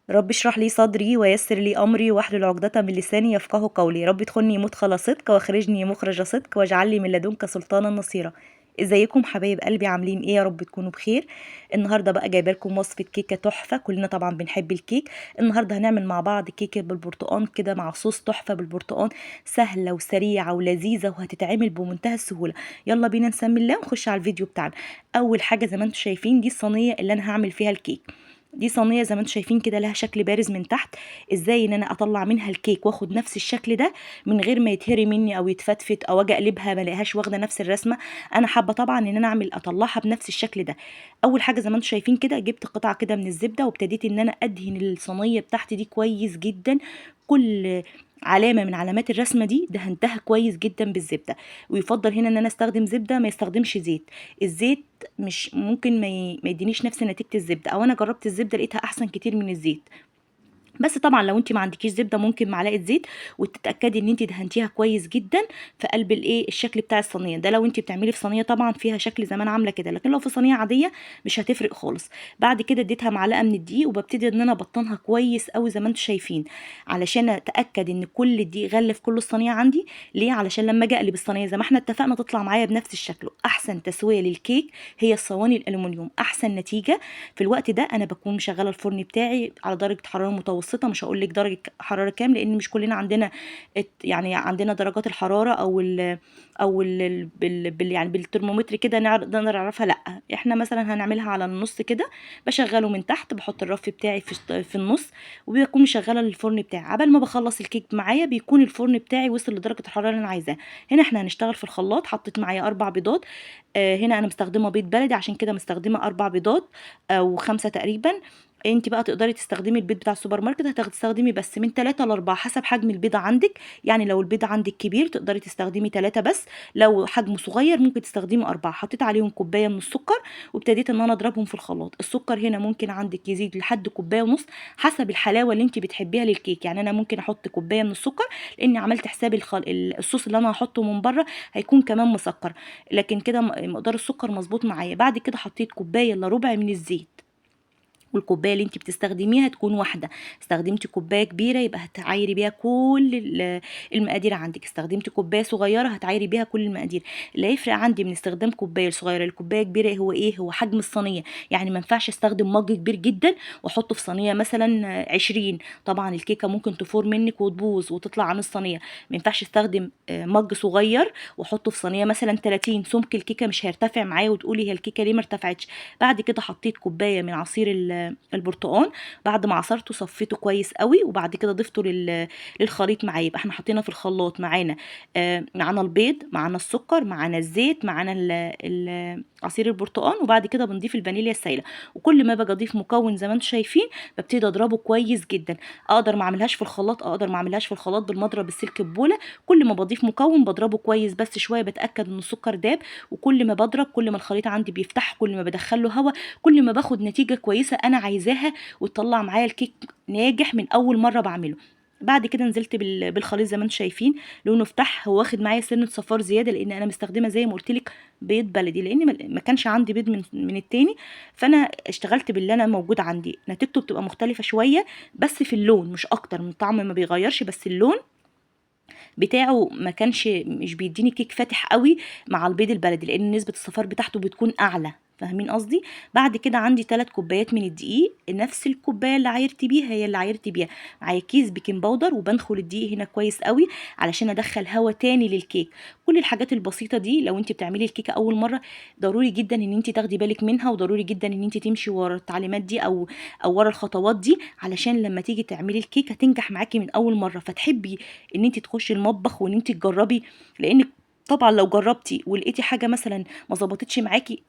رب اشرح لي صدري ويسر لي أمري واحلل عقدة من لساني يفقه قولي. رب ادخلني مدخل صدق واخرجني مخرج صدق واجعل لي من لدنك سلطانا نصيرا. ازيكم حبايب قلبي، عاملين ايه؟ يا رب تكونوا بخير. النهارده بقى جايبه لكم وصفه كيكه تحفه، كلنا طبعا بنحب الكيك. النهارده هنعمل مع بعض كيكه بالبرتقال كده مع صوص تحفه بالبرتقال، سهله وسريعه ولذيذه وهتتعمل بمنتهى السهوله. يلا بينا نسمي الله ونخش على الفيديو بتاعنا. اول حاجه زي ما انتم شايفين دي الصينيه اللي انا هعمل فيها الكيك. دي صينيه زي ما انتم شايفين كده لها شكل بارز من تحت. ازاي ان انا اطلع منها الكيك واخد نفس الشكل ده من غير ما يتهري مني او يتفتفت او اجي اقلبها ما الاقيهاش واخده نفس الرسمه. انا حابه طبعا ان انا اطلعها بنفس الشكل ده. اول حاجه زي ما انتم شايفين كده جبت قطعه كده من الزبده وابتديت ان انا ادهن الصينيه بتاعتي دي كويس جدا. كل علامه من علامات الرسمه دي دهنتها كويس جدا بالزبده. ويفضل هنا ان انا استخدم زبده ما يستخدمش زيت. الزيت مش ممكن ما يدينيش نفس نتيجه الزبده، او انا جربت الزبده لقيتها احسن كتير من الزيت. بس طبعا لو انت ما عندكيش زبده ممكن معلقه زيت، وتتاكدي ان انت دهنتيها كويس جدا في قلب الشكل بتاع الصينيه ده. لو انت بتعملي في صينيه طبعا فيها شكل زي ما انا عامله كده، لكن لو في صينيه عاديه مش هتفرق خالص. بعد كده اديتها معلقه من الدقيق وببتدي ان انا ابطنها كويس قوي زي ما انتم شايفين، علشان اتاكد ان كل الدقيق غلف كل الصينيه عندي. ليه؟ علشان لما اجي اقلب الصينيه زي ما احنا اتفقنا تطلع معايا بنفس الشكل. احسن تسويه للكيك هي الصواني الالومنيوم، احسن نتيجه. في الوقت ده انا بكون مشغله الفرن بتاعي على درجه حراره متوسطه، مش هقول لك درجه حراره كام لان مش كلنا عندنا يعني عندنا درجات الحراره يعني بالترمومتر كده نقدر نعرفها. لا، احنا مثلا هنعملها على النص كده. بشغله من تحت، بحط الرف بتاعي في النص، وبكون مشغله الفرن بتاعي. عبال ما بخلص الكيك معايا بيكون الفرن بتاعي وصل لدرجه الحراره اللي انا عايزاها. هنا احنا هنشتغل في الخلاط. حطيت معايا 4 بيضات. هنا انا مستخدمه بيض بلدي، عشان كده مستخدمه 4 بيضات او 5 تقريبا. انت بقى تقدري تستخدمي البيض بتاع السوبر ماركت، هتستخدمي بس من 3 ل 4 حسب حجم البيضه عندك. يعني لو البيض عندك كبير تقدري تستخدمي 3 بس، لو حجمه صغير ممكن تستخدمي 4. حطيت عليهم كوبايه من السكر وابتديت ان انا اضربهم في الخلاط. السكر هنا ممكن عندك يزيد لحد كوبايه ونص حسب الحلاوه اللي انت بتحبيها للكيك. يعني انا ممكن احط كوبايه من السكر لاني عملت حساب الصوص اللي انا هحطه من بره هيكون كمان مسكر، لكن كده مقدار السكر مظبوط معايا. بعد كده حطيت كوبايه الا ربع من الزيت، والكوبايه اللي انت بتستخدميها تكون واحده. استخدمتي كوبايه كبيره يبقى هتعايري بيها كل المقادير عندك. استخدمتي كوبايه صغيره هتعايري بيها كل المقادير. اللي هيفرق عندي من استخدام كوبايه صغيره لكوبايه كبيره هو ايه؟ هو حجم الصينيه. يعني ما ينفعش استخدم مج كبير جدا واحطه في صينيه مثلا 20. طبعا الكيكه ممكن تفور منك وتبوظ وتطلع عن الصينيه. ما ينفعش استخدم مج صغير واحطه في صينيه مثلا 30. سمك الكيكه مش هيرتفع معايا وتقولي هي الكيكه ليه ما ارتفعتش. بعد كده حطيت كوبايه من عصير البرتقال. بعد ما عصرته صفيته كويس قوي، وبعد كده ضفته للخليط معايا. يبقى احنا حطينا في الخلاط معانا معانا البيض، معانا السكر، معانا الزيت، معانا عصير البرتقال، وبعد كده بنضيف الفانيليا السائله. وكل ما باجي اضيف مكون زي ما انتم شايفين ببتدي اضربه كويس جدا. اقدر ما اعملهاش في الخلاط، اقدر ما اعملهاش في الخلاط بالمضرب السلك ببوله. كل ما بضيف مكون بضربه كويس بس شويه، بتاكد ان السكر داب. وكل ما بضرب كل ما الخليط عندي بيفتح، كل ما بدخله هواء كل ما باخد نتيجه كويسه انا عايزاها، وتطلع معايا الكيك ناجح من اول مره بعمله. بعد كده نزلت بالخليط زي ما انتم شايفين. لونه فتح، هو واخد معايا سنه صفار زياده لان انا مستخدمه زي ما قلت لك بيض بلدي، لان ما كانش عندي بيض من التاني. فانا اشتغلت باللي انا موجود عندي. نتيجته بتبقى مختلفه شويه بس في اللون مش اكتر، من الطعم ما بيغيرش بس اللون بتاعه ما كانش مش بيديني كيك فاتح قوي مع البيض البلدي، لان نسبه الصفار بتاعته بتكون اعلى. فاهمين قصدي؟ بعد كده عندي 3 كوبايات من الدقيق، نفس الكوبايه اللي عايرت بيها هي اللي عايرت بيها. معايا كيس بيكنج باودر، وبنخل الدقيق هنا كويس قوي علشان ادخل هوا تاني للكيك. كل الحاجات البسيطه دي لو انت بتعملي الكيكه اول مره ضروري جدا ان انت تاخدي بالك منها، وضروري جدا ان انت تمشي ورا التعليمات دي او ورا الخطوات دي، علشان لما تيجي تعملي الكيكه تنجح معاكي من اول مره، فتحبي ان انت تخشي المطبخ وان انت تجربي. لان طبعا لو جربتي ولقيتي حاجه مثلا ما ظبطتش معاكي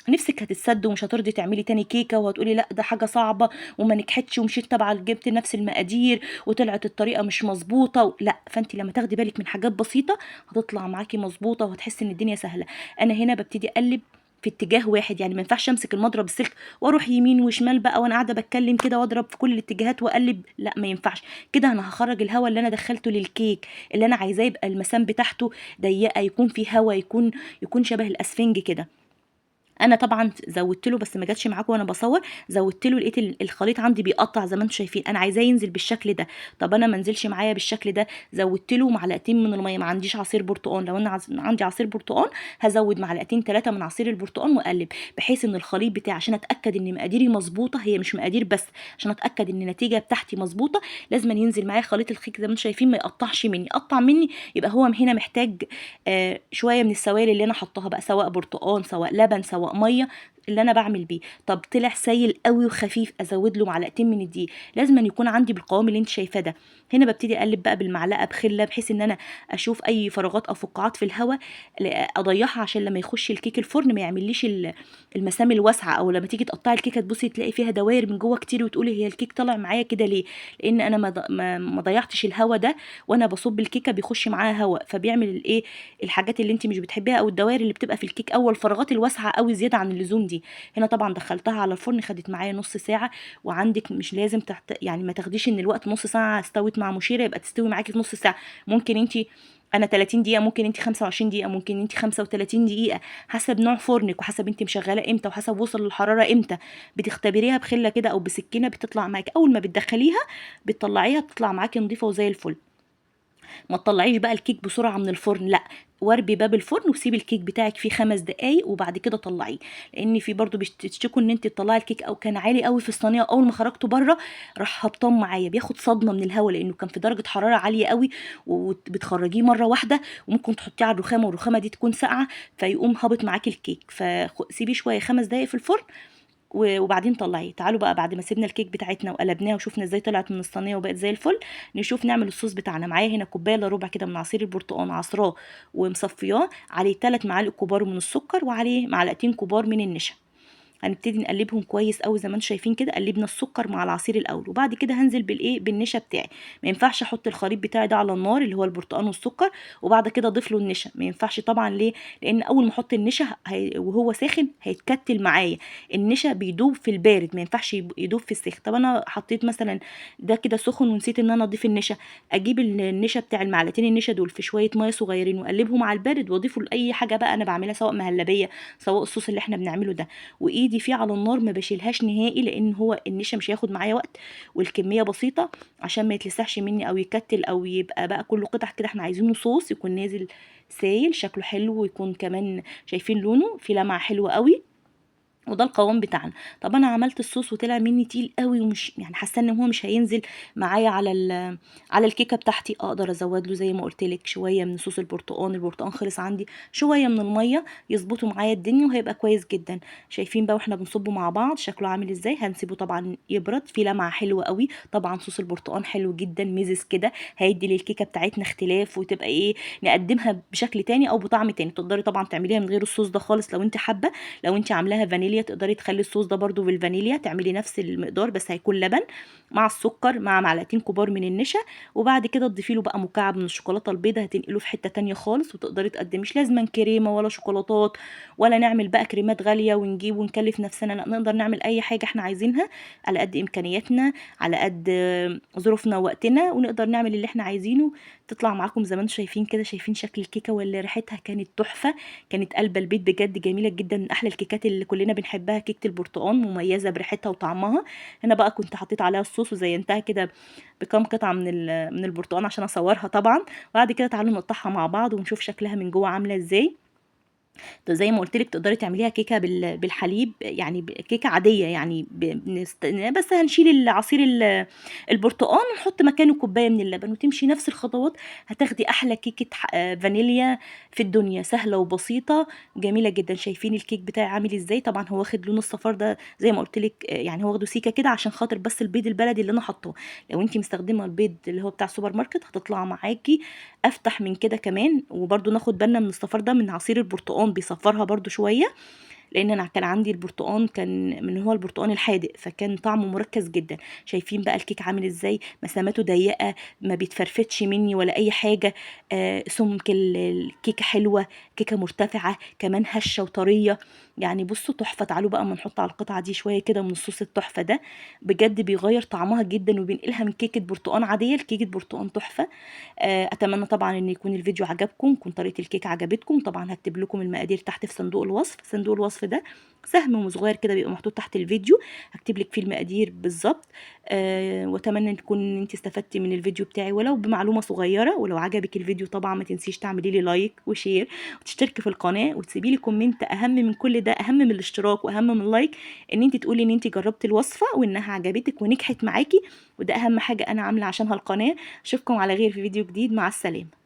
نفسك هتتسد ومش هترضي تعملي تاني كيكه، وهتقولي لا ده حاجه صعبه وما نجحتش ومشيت تبع جبت نفس المقادير وطلعت الطريقه مش مظبوطه. لا، فانت لما تاخدي بالك من حاجات بسيطه هتطلع معاكي مظبوطه وهتحسي ان الدنيا سهله. انا هنا ببتدي اقلب في اتجاه واحد، يعني ما ينفعش امسك المضرب السلك واروح يمين وشمال بقى وانا قاعده بتكلم كده واضرب في كل الاتجاهات واقلب. لا، ما ينفعش كده. انا هخرج الهواء اللي انا دخلته للكيك اللي انا عايزاه يبقى المسام بتاعته ضيقه، يكون فيه هواء، يكون شبه الاسفنج كده. انا طبعا زودت له، بس ما جاتش معاكم وانا بصور. زودت له، لقيت الخليط عندي بيقطع زي ما انتم شايفين، انا عايزاه ينزل بالشكل ده. طب انا ما نزلش معايا بالشكل ده، زودت له معلقتين من الميه. ما عنديش عصير برتقال، لو انا عندي عصير برتقال هزود معلقتين 3 من عصير البرتقال واقلب، بحيث ان الخليط بتاعي، عشان اتاكد ان مقاديري مظبوطه، هي مش مقادير بس، عشان اتاكد ان النتيجه بتاعتي مظبوطه لازم ينزل معايا خليط الخيك زي ما انتم شايفين، ما يقطعش مني. قطع مني يبقى هو هنا محتاج شويه من السوائل اللي انا حطاها بقى، سواء برتقال سواء لبن سواء ميه اللي انا بعمل بيه. طب طلع سايل قوي وخفيف، ازود له معلقتين من الدقيق. لازم أن يكون عندي بالقوام اللي انت شايفاه ده. هنا ببتدي اقلب بقى بالمعلقه بخله، بحيث ان انا اشوف اي فراغات او فقاعات في الهواء اضيعها، عشان لما يخش الكيك الفرن ما يعمليش المسام الواسعه، او لما تيجي تقطعي الكيكه تبصي تلاقي فيها دوائر من جوه كتير، وتقولي هي الكيك طلع معايا كده ليه؟ لان انا ما ضيعتش الهواء ده، وانا بصب الكيكه بيخش معاها هواء، فبيعمل الايه، الحاجات اللي انت مش بتحبيها، او الدوائر اللي بتبقى في الكيك، او الفراغات الواسعه قوي زياده عن اللزوم دي. هنا طبعا دخلتها على الفرن، خدت معايا نص ساعه. وعندك مش لازم يعني ما تاخديش ان الوقت نص ساعه استوت مع مشيره يبقى تستوي معاكي في نص ساعه. ممكن انت، انا 30 دقيقه، ممكن انت 25 دقيقه، ممكن انت 35 دقيقه، حسب نوع فرنك وحسب انت مشغله امتى وحسب وصل للحراره امتى. بتختبريها بخله كده او بسكينه، بتطلع معاكي اول ما بتدخليها بتطلعيها بتطلع معاكي نظيفه وزي الفل. ما تطلعيش بقى الكيك بسرعه من الفرن، لا، واربي باب الفرن وسيبي الكيك بتاعك فيه 5 دقايق وبعد كده طلعيه. لان في برضو بتشتكوا ان انت تطلعي الكيك او كان عالي قوي في الصينيه، اول ما خرجته بره راح هبطان معايا، بياخد صدمه من الهواء لانه كان في درجه حراره عاليه قوي، وبتخرجيه مره واحده، وممكن تحطيه على الرخامه والرخامه دي تكون ساقعه، فيقوم هابط معاكي الكيك. فسيبيه شويه 5 دقايق في الفرن وبعدين طلعيه. تعالوا بقى بعد ما سيبنا الكيك بتاعتنا وقلبناها وشوفنا ازاي طلعت من الصينيه وبقت زي الفل، نشوف نعمل الصوص بتاعنا. معايا هنا كوبايه الا ربع كده من عصير البرتقال، عصراه ومصفياه، عليه 3 معالق كبار من السكر، وعليه معلقتين كبار من النشا. هنبتدي نقلبهم كويس قوي زي ما انتم شايفين كده. قلبنا السكر مع العصير الاول، وبعد كده هنزل بالايه، بالنشا بتاعي. ما ينفعش احط الخليط بتاعي ده على النار اللي هو البرتقال والسكر وبعد كده اضيف له النشا، ما ينفعش طبعا. ليه؟ لان اول ما احط النشا وهو ساخن هيتكتل معايا. النشا بيدوب في البارد، ما ينفعش يدوب في السخن. طب انا حطيت مثلا ده كده سخن ونسيت ان انا اضيف النشا، اجيب النشا بتاع المعلقتين النشا دول في شويه ميه صغيرين واقلبهم على البارد، واضيفه لاي حاجه بقى انا بعملها، سواء مهلبيه سواء الصوص اللي احنا بنعمله ده، وايدي فيه على النار ما بشيلهاش نهائي، لان هو النشا مش هياخد معايا وقت، والكميه بسيطه، عشان ما يتلسعش مني او يكتل او يبقى بقى كله قطع كده. احنا عايزينه صوص يكون نازل سايل شكله حلو، ويكون كمان شايفين لونه في لمعه حلوه قوي، وده القوام بتاعنا. طب انا عملت الصوص وطلع مني تقيل قوي، ومش يعني حاسه ان هو مش هينزل معايا على على الكيكه بتاعتي. اقدر ازود له زي ما قلت لك شويه من صوص البرتقال. البرتقال خلص عندي، شويه من الميه يظبطوا معايا الدنيا وهيبقى كويس جدا. شايفين بقى واحنا بنصبه مع بعض شكله عامل ازاي. هنسيبه طبعا يبرد، في لمعه حلوه قوي. طبعا صوص البرتقال حلو جدا، ميزز كده، هيدي للكيكه بتاعتنا اختلاف، وتبقى ايه، نقدمها بشكل تاني او بطعم تاني. تقدري طبعا تعمليها من غير الصوص ده خالص لو انت حابه. لو انت عاملاها فانيليا تقدري تخلي الصوص ده برضو بالفانيليا، تعملي نفس المقدار بس هيكون لبن مع السكر مع معلقتين كبار من النشا، وبعد كده تضيفي له بقى مكعب من الشوكولاته البيضاء، هتنقله في حته تانية خالص. وتقدري تقدمي مش لازما كريمه ولا شوكولاتات، ولا نعمل بقى كريمات غاليه ونجيب ونكلف نفسنا، لا، نقدر نعمل اي حاجه احنا عايزينها على قد امكانياتنا، على قد ظروفنا ووقتنا، ونقدر نعمل اللي احنا عايزينه. تطلع معاكم زي ما انتم شايفين كده. شايفين شكل الكيكه واللي ريحتها كانت تحفه، كانت قلب البيت بجد، جميله جدا، من احلى الكيكات اللي كلنا بنحبها. كيكه البرتقال مميزه بريحتها وطعمها. هنا بقى كنت حطيت عليها الصوص وزينتها كده بكام قطعه من البرتقال عشان اصورها طبعا. وبعد كده تعالوا نقطعها مع بعض ونشوف شكلها من جوه عامله ازاي. ده زي ما قلت لك تقدري تعمليها كيكه بالحليب، يعني كيكه عاديه، يعني بس هنشيل العصير البرتقال ونحط مكانه كوبايه من اللبن وتمشي نفس الخطوات. هتاخدي احلى كيكه فانيليا في الدنيا، سهله وبسيطه جميله جدا. شايفين الكيك بتاعي عامل ازاي؟ طبعا هو واخد لون الصفار ده زي ما قلت لك، يعني هو واخده سيكه كده عشان خاطر بس البيض البلدي اللي انا حاطاه. لو انت مستخدمه البيض اللي هو بتاع السوبر ماركت هتطلع معاكي افتح من كده كمان. وبرده ناخد بالنا من الصفار ده، من عصير البرتقال بيصفرها برده شويه، لان انا كان عندي البرتقال كان من هو البرتقال الحادق، فكان طعمه مركز جدا. شايفين بقى الكيك عامل ازاي؟ مساماته ضيقه، ما بيتفرفتش مني ولا اي حاجه. سمك الكيكه حلوه، كيكه مرتفعه كمان، هشه وطريه. يعني بصوا تحفه. تعالوا بقى اما نحط على القطعه دي شويه كده من الصوص التحفه ده، بجد بيغير طعمها جدا وبينقلها من كيكه برتقان عاديه لكيكه برتقان تحفه. اتمنى طبعا ان يكون الفيديو عجبكم، يكون طريقه الكيك عجبتكم. طبعا هكتب لكم المقادير تحت في صندوق الوصف. صندوق الوصف ده سهم صغير كده بيبقى محطوط تحت الفيديو، هكتب لك فيه المقادير بالظبط. واتمنى ان تكون انت استفدتي من الفيديو بتاعي ولو بمعلومه صغيره. ولو عجبك الفيديو طبعا ما تنسيش تعملي لي لايك وشير وتشتركي في القناه وتسيبي لي كومنت. اهم من كل ده، اهم من الاشتراك واهم من اللايك، ان انت تقولي ان انت جربتي الوصفه وانها عجبتك ونجحت معاكي، وده اهم حاجه انا عامله عشانها القناه. اشوفكم على غير في فيديو جديد. مع السلامه.